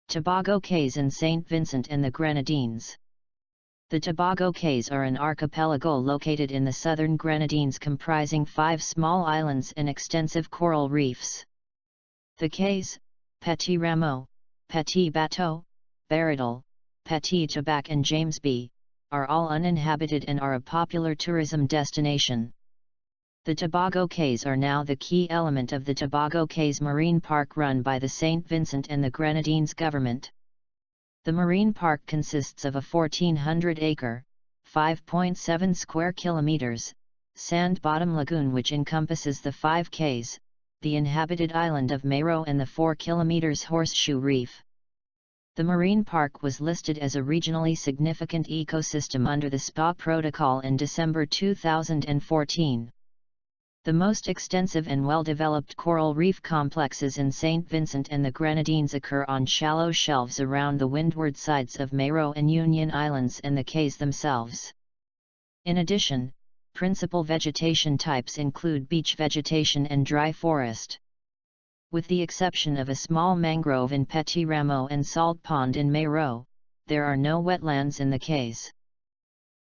Tobago Cays and Saint Vincent and the Grenadines. The Tobago Cays are an archipelago located in the Southern Grenadines comprising 5 small islands and extensive coral reefs. The Cays, Petit Rameau, Petit Bateau, Baradal, Petit Tabac and Jamesby, are all uninhabited and are a popular tourism destination. The Tobago Cays are now the key element of the Tobago Cays Marine Park run by the Saint Vincent and the Grenadines government. The marine park consists of a 1,400-acre, 5.7 square kilometers, sand-bottom lagoon which encompasses the 5 cays, the inhabited island of Mayreau and the 4 kilometers Horseshoe Reef. The marine park was listed as a regionally significant ecosystem under the SPAW Protocol in December 2014. The most extensive and well-developed coral reef complexes in Saint Vincent and the Grenadines occur on shallow shelves around the windward sides of Mayreau and Union Islands and the cays themselves. In addition, principal vegetation types include beach vegetation and dry forest. With the exception of a small mangrove in Petit Rameau and salt pond in Mayreau, there are no wetlands in the cays.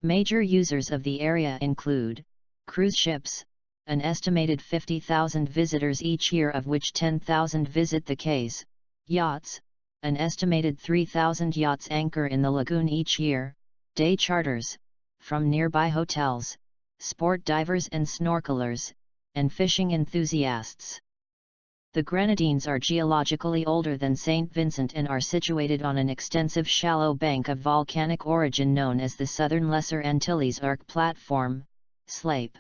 Major users of the area include cruise ships, an estimated 50,000 visitors each year of which 10,000 visit the cays, yachts, an estimated 3,000 yachts anchor in the lagoon each year, day charters, from nearby hotels, sport divers and snorkelers, and fishing enthusiasts. The Grenadines are geologically older than Saint Vincent and are situated on an extensive shallow bank of volcanic origin known as the Southern Lesser Antilles Arc Platform, SLAPE.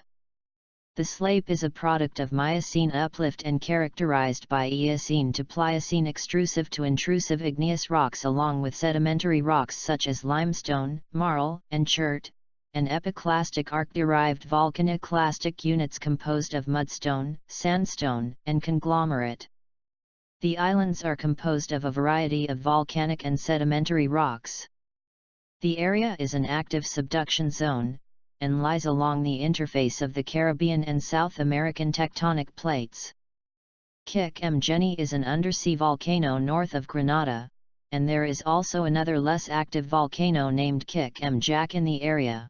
The SLAPE is a product of Miocene uplift and characterized by Eocene to Pliocene extrusive to intrusive igneous rocks along with sedimentary rocks such as limestone, marl, and chert, and epiclastic arc-derived volcaniclastic units composed of mudstone, sandstone, and conglomerate. The islands are composed of a variety of volcanic and sedimentary rocks. The area is an active subduction zone, and lies along the interface of the Caribbean and South American tectonic plates. Kik-Mjeni is an undersea volcano north of Grenada, and there is also another less active volcano named Kik-Mjak in the area.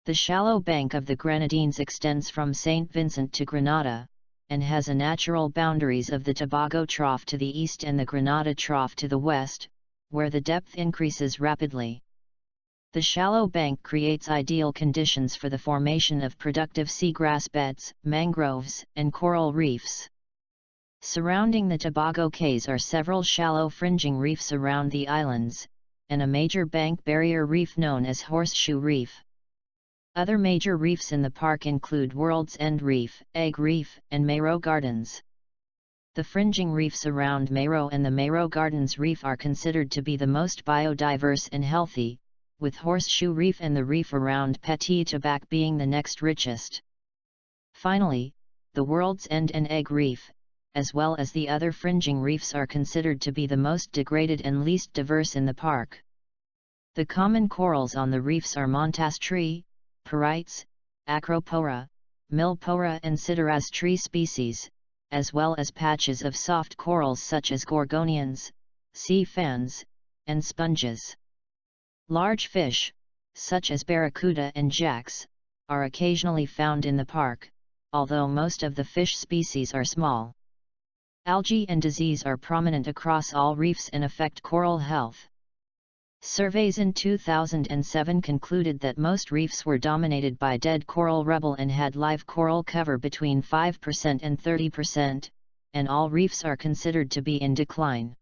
The shallow bank of the Grenadines extends from Saint Vincent to Grenada, and has a natural boundaries of the Tobago Trough to the east and the Grenada Trough to the west, where the depth increases rapidly. The shallow bank creates ideal conditions for the formation of productive seagrass beds, mangroves, and coral reefs. Surrounding the Tobago Cays are several shallow fringing reefs around the islands, and a major bank barrier reef known as Horseshoe Reef. Other major reefs in the park include World's End Reef, Egg Reef, and Mayreau Gardens. The fringing reefs around Mayreau and the Mayreau Gardens Reef are considered to be the most biodiverse and healthy, with Horseshoe Reef and the reef around Petit Tabac being the next richest. Finally, the World's End and Egg Reef, as well as the other fringing reefs, are considered to be the most degraded and least diverse in the park. The common corals on the reefs are montas tree, porites, acropora, milpora and sideras tree species, as well as patches of soft corals such as gorgonians, sea fans, and sponges. Large fish, such as barracuda and jacks, are occasionally found in the park, although most of the fish species are small. Algae and disease are prominent across all reefs and affect coral health. Surveys in 2007 concluded that most reefs were dominated by dead coral rubble and had live coral cover between 5% and 30%, and all reefs are considered to be in decline.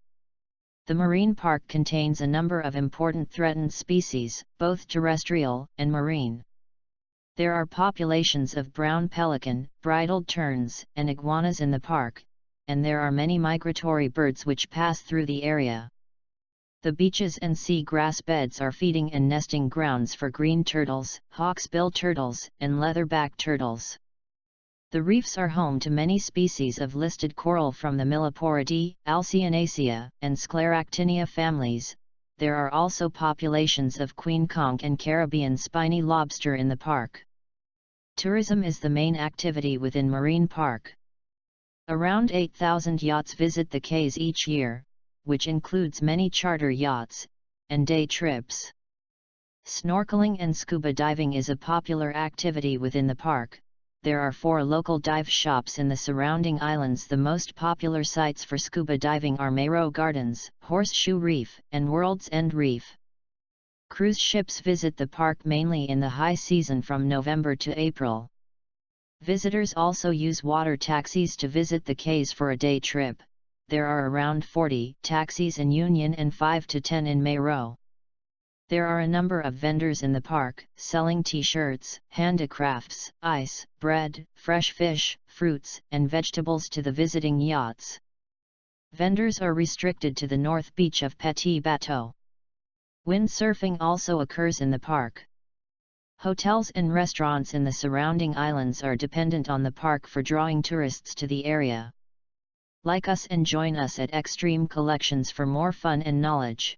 The marine park contains a number of important threatened species, both terrestrial and marine. There are populations of brown pelican, bridled terns, and iguanas in the park, and there are many migratory birds which pass through the area. The beaches and sea grass beds are feeding and nesting grounds for green turtles, hawksbill turtles, and leatherback turtles. The reefs are home to many species of listed coral from the Milliporidae, Alcyanacea, and Scleractinia families. There are also populations of queen conch and Caribbean spiny lobster in the park. Tourism is the main activity within Marine Park. Around 8,000 yachts visit the cays each year, which includes many charter yachts, and day trips. Snorkeling and scuba diving is a popular activity within the park. There are 4 local dive shops in the surrounding islands. The most popular sites for scuba diving are Mayreau Gardens, Horseshoe Reef, and World's End Reef. Cruise ships visit the park mainly in the high season from November to April. Visitors also use water taxis to visit the cays for a day trip. There are around 40 taxis in Union and 5 to 10 in Mayreau. There are a number of vendors in the park, selling t-shirts, handicrafts, ice, bread, fresh fish, fruits, and vegetables to the visiting yachts. Vendors are restricted to the north beach of Petit Bateau. Windsurfing also occurs in the park. Hotels and restaurants in the surrounding islands are dependent on the park for drawing tourists to the area. Like us and join us at Extreme Collections for more fun and knowledge.